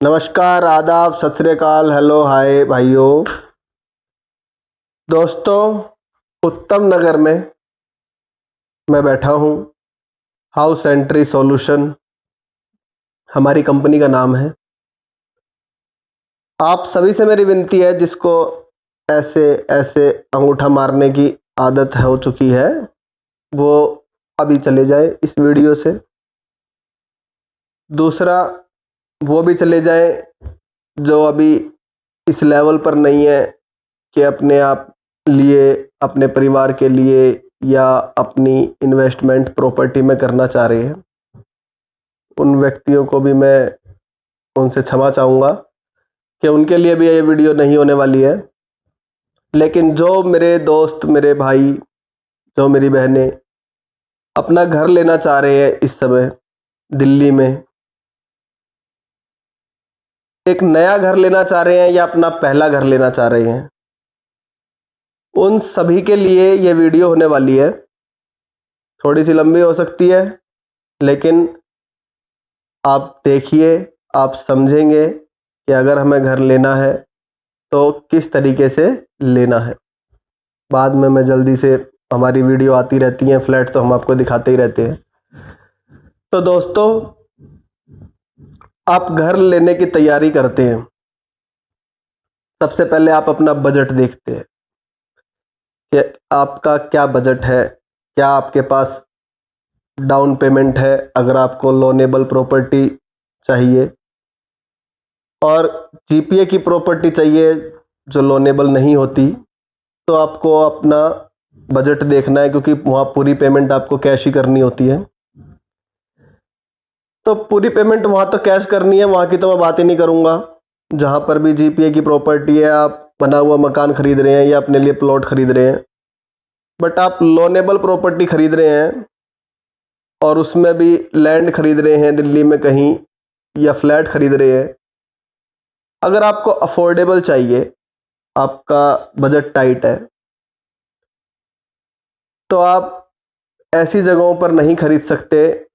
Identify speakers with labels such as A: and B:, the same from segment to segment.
A: नमस्कार, आदाब, सत श्री अकाल, हेलो, हाय भाइयों, दोस्तों। उत्तम नगर में मैं बैठा हूँ। हाउस एंट्री सॉल्यूशन हमारी कंपनी का नाम है। आप सभी से मेरी विनती है, जिसको ऐसे ऐसे अंगूठा मारने की आदत हो चुकी है, वो अभी चले जाए इस वीडियो से। दूसरा, वो भी चले जाए जो अभी इस लेवल पर नहीं है कि अपने आप लिए, अपने परिवार के लिए या अपनी इन्वेस्टमेंट प्रॉपर्टी में करना चाह रहे हैं। उन व्यक्तियों को भी मैं उनसे क्षमा चाहूँगा कि उनके लिए भी ये वीडियो नहीं होने वाली है। लेकिन जो मेरे दोस्त, मेरे भाई, जो मेरी बहनें अपना घर लेना चाह रहे हैं इस समय दिल्ली में, एक नया घर लेना चाह रहे हैं या अपना पहला घर लेना चाह रहे हैं, उन सभी के लिए ये वीडियो होने वाली है। थोड़ी सी लंबी हो सकती है, लेकिन आप देखिए, आप समझेंगे कि अगर हमें घर लेना है तो किस तरीके से लेना है। बाद में मैं जल्दी से, हमारी वीडियो आती रहती हैं, फ्लैट तो हम आपको दिखाते ही रहते हैं। तो दोस्तों, आप घर लेने की तैयारी करते हैं, सबसे पहले आप अपना बजट देखते हैं कि आपका क्या बजट है, क्या आपके पास डाउन पेमेंट है अगर आपको लोनेबल प्रॉपर्टी चाहिए, और जीपीए की प्रॉपर्टी चाहिए जो लोनेबल नहीं होती, तो आपको अपना बजट देखना है, क्योंकि वहाँ पूरी पेमेंट आपको कैश ही करनी होती है। तो पूरी पेमेंट वहाँ तो कैश करनी है, वहाँ की तो मैं बात ही नहीं करूँगा। जहाँ पर भी जीपीए की प्रॉपर्टी है, आप बना हुआ मकान खरीद रहे हैं या अपने लिए प्लॉट खरीद रहे हैं, बट आप लोनेबल प्रॉपर्टी खरीद रहे हैं और उसमें भी लैंड खरीद रहे हैं दिल्ली में कहीं, या फ्लैट खरीद रहे हैं, अगर आपको अफोर्डेबल चाहिए, आपका बजट टाइट है, तो आप ऐसी जगहों पर नहीं खरीद सकते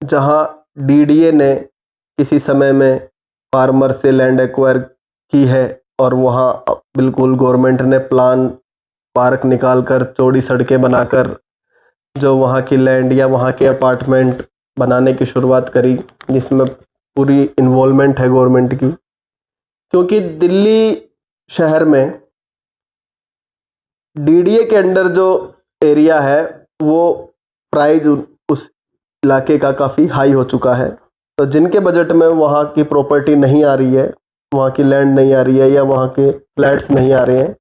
A: जहां डीडीए ने किसी समय में फार्मर से लैंड एक्वायर की है और वहां बिल्कुल गवर्नमेंट ने प्लान पार्क निकालकर, चौड़ी सड़कें बनाकर जो वहां की लैंड या वहां के अपार्टमेंट बनाने की शुरुआत करी, जिसमें पूरी इन्वॉल्वमेंट है गवर्नमेंट की। क्योंकि दिल्ली शहर में डीडीए के अंडर जो एरिया है, वो प्राइस उस इलाके का काफ़ी हाई हो चुका है। तो जिनके बजट में वहाँ की प्रॉपर्टी नहीं आ रही है, वहाँ की लैंड नहीं आ रही है या वहाँ के फ्लैट्स नहीं आ रहे हैं,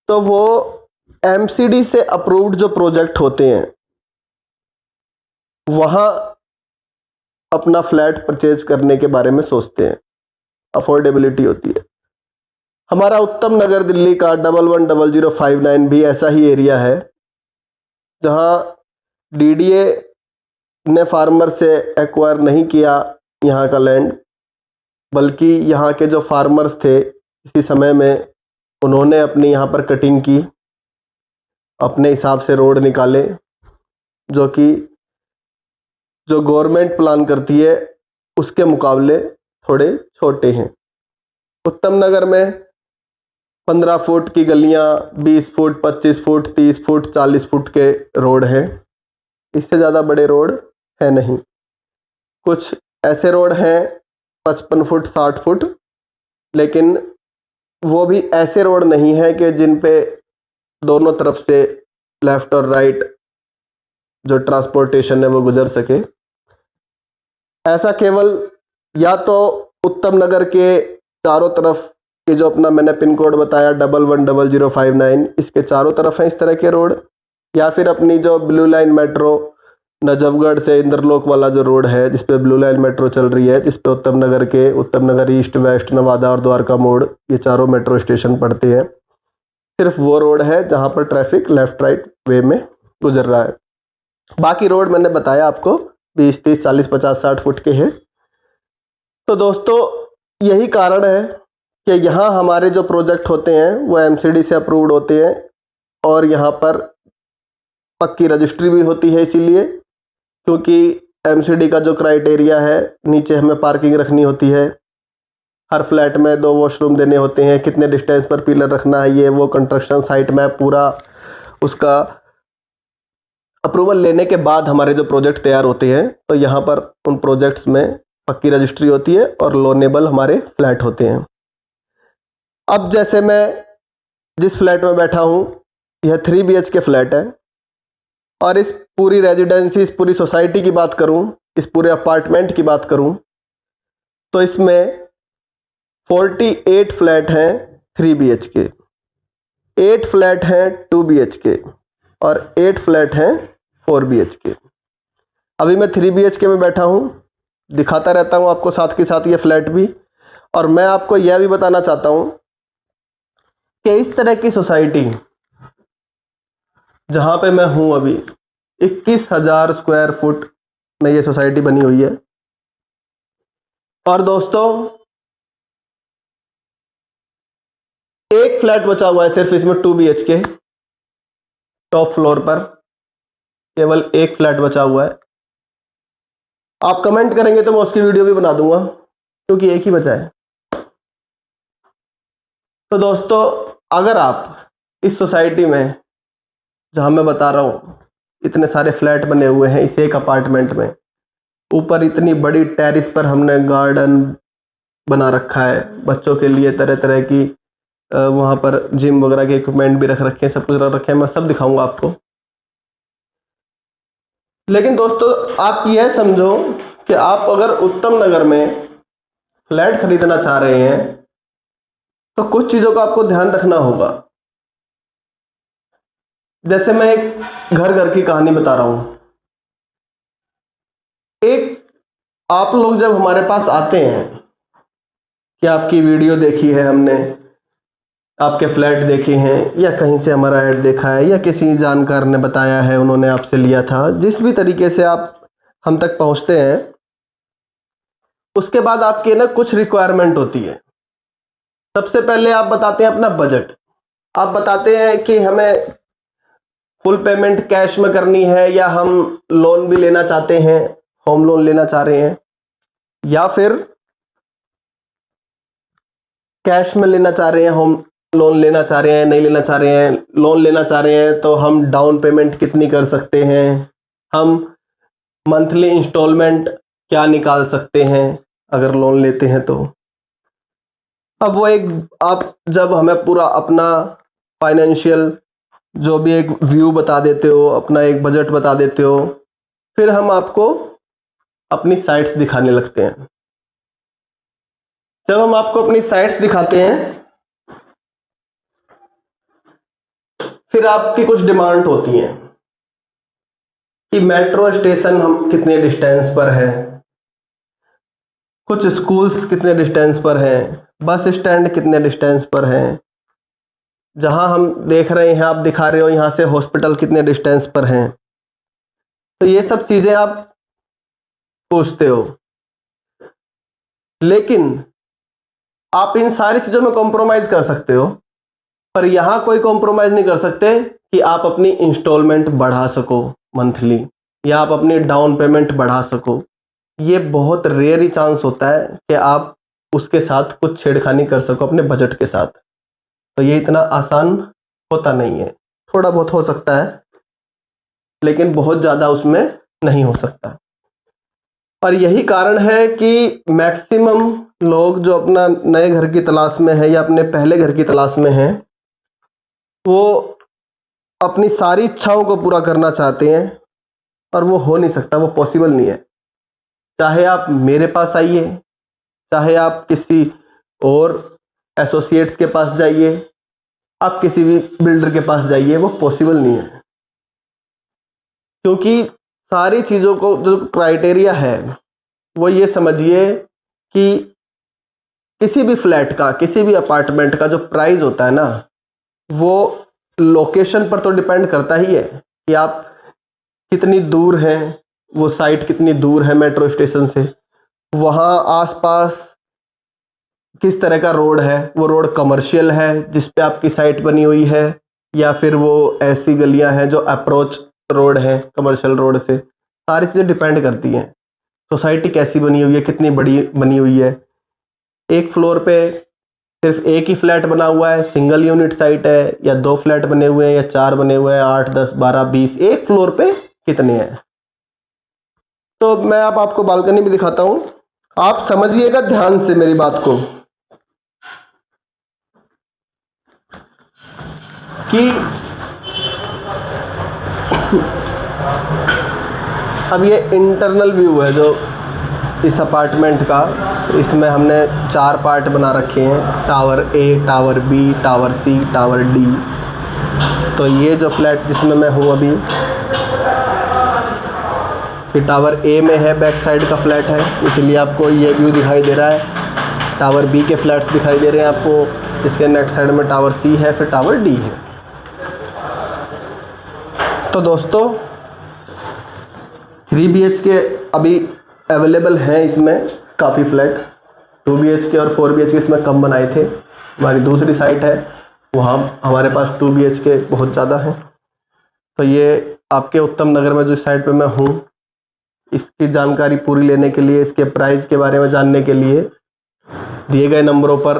A: तो वो एमसीडी से अप्रूव्ड जो प्रोजेक्ट होते हैं, वहाँ अपना फ्लैट परचेज करने के बारे में सोचते हैं। अफोर्डेबिलिटी होती है। हमारा उत्तम नगर दिल्ली का 110059 भी ऐसा ही एरिया है, जहाँ डीडीए ने फार्मर से एक्वायर नहीं किया यहाँ का लैंड, बल्कि यहाँ के जो फार्मर्स थे इसी समय में उन्होंने अपनी यहाँ पर कटिंग की, अपने हिसाब से रोड निकाले, जो कि जो गवर्नमेंट प्लान करती है उसके मुकाबले थोड़े छोटे हैं। उत्तम नगर में 15 फुट की गलियाँ, 20 फुट, 25 फुट, 30 फुट, 40 फुट के रोड हैं। इससे ज़्यादा बड़े रोड है नहीं। कुछ ऐसे रोड हैं 55 फुट, 60 फुट, लेकिन वो भी ऐसे रोड नहीं है कि जिन पे दोनों तरफ से लेफ्ट और राइट जो ट्रांसपोर्टेशन है वो गुजर सके। ऐसा केवल या तो उत्तम नगर के चारों तरफ के, जो अपना मैंने पिन कोड बताया 110059, इसके चारों तरफ हैं इस तरह के रोड, या फिर अपनी जो ब्लू लाइन मेट्रो नजफगढ़ से इंद्रलोक वाला जो रोड है, जिस पे ब्लू लाइन मेट्रो चल रही है, जिस पे उत्तम नगर के, उत्तम नगर ईस्ट, वेस्ट, नवादा और द्वारका मोड़, ये चारों मेट्रो स्टेशन पड़ते हैं। सिर्फ वो रोड है जहाँ पर ट्रैफिक लेफ्ट राइट वे में गुजर रहा है। बाकी रोड मैंने बताया आपको 20, 30, 40, 50, 60 फुट के हैं। तो दोस्तों, यही कारण है कि यहाँ हमारे जो प्रोजेक्ट होते हैं वो एमसीडी से अप्रूव्ड होते हैं, और यहाँ पर पक्की रजिस्ट्री भी होती है, इसीलिए क्योंकि एमसीडी का जो क्राइटेरिया है, नीचे हमें पार्किंग रखनी होती है, हर फ्लैट में 2 वॉशरूम देने होते हैं, कितने डिस्टेंस पर पिलर रखना है, ये वो कंस्ट्रक्शन साइट मैप पूरा उसका अप्रूवल लेने के बाद हमारे जो प्रोजेक्ट तैयार होते हैं, तो यहाँ पर उन प्रोजेक्ट्स में पक्की रजिस्ट्री होती है और लोनेबल हमारे फ्लैट होते हैं। अब जैसे मैं जिस फ्लैट में बैठा हूँ, यह 3 BHK फ्लैट है, और इस पूरी रेजिडेंसी, इस पूरी सोसाइटी की बात करूँ, इस पूरे अपार्टमेंट की बात करूँ, तो इसमें 48 फ्लैट हैं 3 BHK, 8 फ्लैट हैं 2 BHK और 8 फ्लैट हैं 4 BHK। अभी मैं 3 BHK में बैठा हूँ, दिखाता रहता हूँ आपको साथ के साथ ये फ्लैट भी। और मैं आपको यह भी बताना चाहता हूँ कि इस तरह की सोसाइटी जहाँ पे मैं हूँ अभी, 21,000 स्क्वायर फुट में ये सोसाइटी बनी हुई है। और दोस्तों, एक फ्लैट बचा हुआ है सिर्फ इसमें 2 BHK, टॉप फ्लोर पर केवल एक फ्लैट बचा हुआ है। आप कमेंट करेंगे तो मैं उसकी वीडियो भी बना दूंगा, क्योंकि एक ही बचा है। तो दोस्तों, अगर आप इस सोसाइटी में, जहां मैं बता रहा हूं इतने सारे फ्लैट बने हुए हैं इस एक अपार्टमेंट में, ऊपर इतनी बड़ी टेरिस पर हमने गार्डन बना रखा है, बच्चों के लिए तरह तरह की वहां पर जिम वगैरह के इक्विपमेंट भी रख रखे हैं, सब कुछ रख रखे हैं, मैं सब दिखाऊंगा आपको। लेकिन दोस्तों, आप यह समझो कि आप अगर उत्तम नगर में फ्लैट खरीदना चाह रहे हैं तो कुछ चीजों का आपको ध्यान रखना होगा। जैसे मैं एक घर की कहानी बता रहा हूं। एक, आप लोग जब हमारे पास आते हैं कि आपकी वीडियो देखी है हमने, आपके फ्लैट देखे हैं, या कहीं से हमारा ऐड देखा है, या किसी जानकार ने बताया है, उन्होंने आपसे लिया था, जिस भी तरीके से आप हम तक पहुंचते हैं, उसके बाद आपके ना कुछ रिक्वायरमेंट होती है। सबसे पहले आप बताते हैं अपना बजट। आप बताते हैं कि हमें फुल पेमेंट कैश में करनी है, या हम लोन भी लेना चाहते हैं, होम लोन लेना चाह रहे हैं, या फिर कैश में लेना चाह रहे हैं, होम लोन लेना चाह रहे हैं, नहीं लेना चाह रहे हैं। लोन लेना चाह रहे हैं तो हम डाउन पेमेंट कितनी कर सकते हैं, हम मंथली इंस्टॉलमेंट क्या निकाल सकते हैं अगर लोन लेते हैं तो। अब वो एक, आप जब हमें पूरा अपना फाइनेंशियल जो भी एक व्यू बता देते हो, अपना एक बजट बता देते हो, फिर हम आपको अपनी साइट्स दिखाने लगते हैं। जब हम आपको अपनी साइट्स दिखाते हैं, फिर आपकी कुछ डिमांड होती हैं कि मेट्रो स्टेशन हम कितने डिस्टेंस पर है, कुछ स्कूल्स कितने डिस्टेंस पर हैं, बस स्टैंड कितने डिस्टेंस पर हैं, जहां हम देख रहे हैं, आप दिखा रहे हो यहां से हॉस्पिटल कितने डिस्टेंस पर हैं। तो ये सब चीजें आप पूछते हो, लेकिन आप इन सारी चीजों में कॉम्प्रोमाइज कर सकते हो, पर यहां कोई कॉम्प्रोमाइज नहीं कर सकते कि आप अपनी इंस्टॉलमेंट बढ़ा सको मंथली, या आप अपनी डाउन पेमेंट बढ़ा सको। ये बहुत रेयर ही चांस होता है कि आप उसके साथ कुछ छेड़खानी कर सको अपने बजट के साथ। तो ये इतना आसान होता नहीं है, थोड़ा बहुत हो सकता है, लेकिन बहुत ज़्यादा उसमें नहीं हो सकता। और यही कारण है कि मैक्सिमम लोग जो अपना नए घर की तलाश में है, या अपने पहले घर की तलाश में हैं, वो अपनी सारी इच्छाओं को पूरा करना चाहते हैं, और वो हो नहीं सकता, वो पॉसिबल नहीं है। चाहे आप मेरे पास आइए, चाहे आप किसी और एसोसिएट्स के पास जाइए, आप किसी भी बिल्डर के पास जाइए, वो पॉसिबल नहीं है। क्योंकि सारी चीज़ों को जो क्राइटेरिया है, वो ये समझिए कि किसी भी फ्लैट का, किसी भी अपार्टमेंट का जो प्राइस होता है ना, वो लोकेशन पर तो डिपेंड करता ही है कि आप कितनी दूर हैं, वो साइट कितनी दूर है मेट्रो स्टेशन से, वहाँ आसपास किस तरह का रोड है, वो रोड कमर्शियल है जिस पे आपकी साइट बनी हुई है, या फिर वो ऐसी गलियां हैं जो अप्रोच रोड है कमर्शियल रोड से। सारी चीज़ें डिपेंड करती हैं। सोसाइटी कैसी बनी हुई है, कितनी बड़ी बनी हुई है, एक फ्लोर पे सिर्फ एक ही फ्लैट बना हुआ है, सिंगल यूनिट साइट है, या 2 फ्लैट बने हुए हैं, या 4 बने हुए हैं, 8, 10, 12, 20, एक फ्लोर पे कितने हैं। तो मैं अब आपको बालकनी भी दिखाता हूं, आप समझिएगा ध्यान से मेरी बात को कि अब ये इंटरनल व्यू है जो इस अपार्टमेंट का। इसमें हमने 4 पार्ट बना रखे हैं, tower A, tower B, tower C, tower D. तो ये जो फ्लैट जिसमें मैं हूँ अभी, ये टावर ए में है, बैक साइड का फ्लैट है, इसलिए आपको ये व्यू दिखाई दे रहा है। टावर बी के फ्लैट्स दिखाई दे रहे हैं आपको, इसके नेक्स्ट साइड में टावर सी है, फिर टावर डी है। तो दोस्तों 3 BHK अभी अवेलेबल हैं इसमें काफ़ी फ्लैट। 2 BHK और 4 BHK इसमें कम बनाए थे। हमारी दूसरी साइट है, वहाँ हमारे पास 2 BHK बहुत ज़्यादा हैं। तो ये आपके उत्तम नगर में जो साइट पे मैं हूँ, इसकी जानकारी पूरी लेने के लिए, इसके प्राइस के बारे में जानने के लिए दिए गए नंबरों पर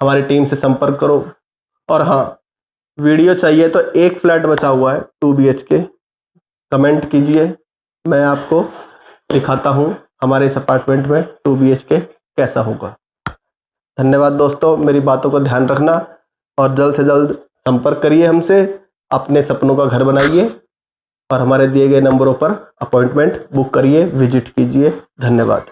A: हमारी टीम से संपर्क करो। और हाँ, वीडियो चाहिए तो एक फ्लैट बचा हुआ है 2 BHK, कमेंट कीजिए, मैं आपको दिखाता हूँ हमारे इस अपार्टमेंट में 2 BHK कैसा होगा। धन्यवाद दोस्तों, मेरी बातों का ध्यान रखना और जल्द से जल्द संपर्क करिए हमसे, अपने सपनों का घर बनाइए और हमारे दिए गए नंबरों पर अपॉइंटमेंट बुक करिए, विजिट कीजिए। धन्यवाद।